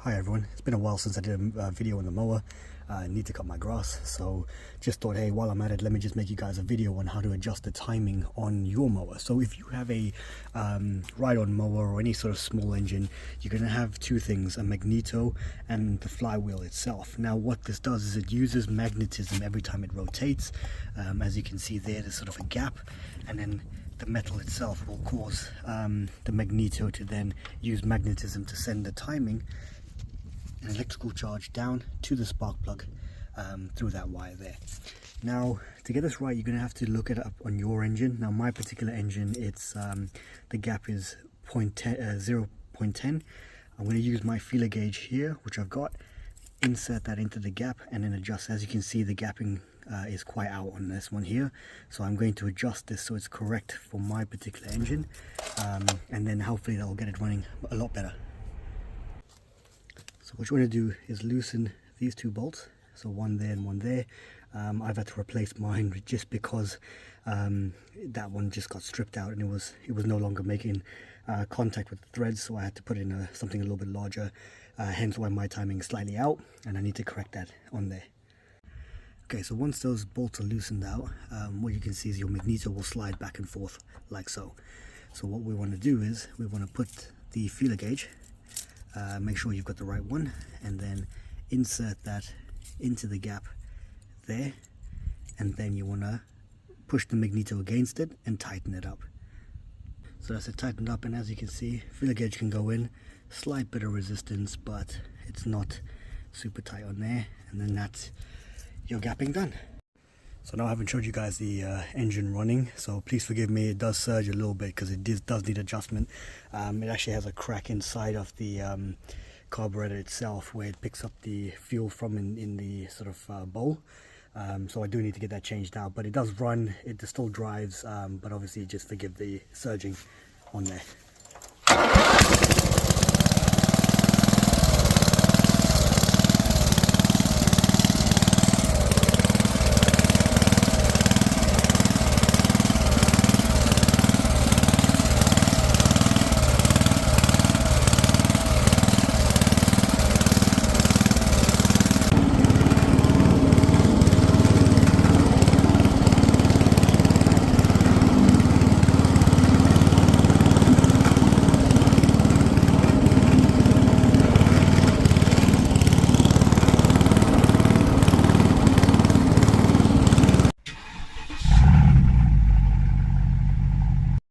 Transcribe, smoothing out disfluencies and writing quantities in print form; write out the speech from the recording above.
Hi everyone, it's been a while since I did a video on the mower. I need to cut my grass, so just thought, hey, while I'm at it, let me just make you guys a video on how to adjust the timing on your mower. So if you have a ride-on mower or any sort of small engine, you're going to have two things, a magneto and the flywheel itself. Now what this does is it uses magnetism every time it rotates. As you can see there's sort of a gap, and then the metal itself will cause the magneto to then use magnetism to send the timing, an electrical charge down to the spark plug through that wire there. Now to get this right, you're going to have to look it up on your engine. Now my particular engine, it's the gap is 0.10. I'm going to use my feeler gauge here, which I've got, insert that into the gap and then adjust. As you can see, the gapping is quite out on this one here, so I'm going to adjust this so it's correct for my particular engine, and then hopefully that will get it running a lot better. So what you want to do is loosen these two bolts, so one there and one there. I've had to replace mine just because that one just got stripped out and it was no longer making contact with the threads, so I had to put in something a little bit larger, hence why my timing is slightly out, and I need to correct that on there. Okay, so once those bolts are loosened out, what you can see is your magneto will slide back and forth like so. So what we want to do is we want to put the feeler gauge, make sure you've got the right one, and then insert that into the gap there, and then you want to push the magneto against it and tighten it up. So that's it, tightened up, and as you can see, feeler gauge can go in, slight bit of resistance, but it's not super tight on there, and then that's your gapping done. So now I haven't showed you guys the engine running, so please forgive me, it does surge a little bit because it does need adjustment. It actually has a crack inside of the carburetor itself where it picks up the fuel from in the sort of bowl. So I do need to get that changed out, but it does run, it still drives, but obviously just forgive the surging on there.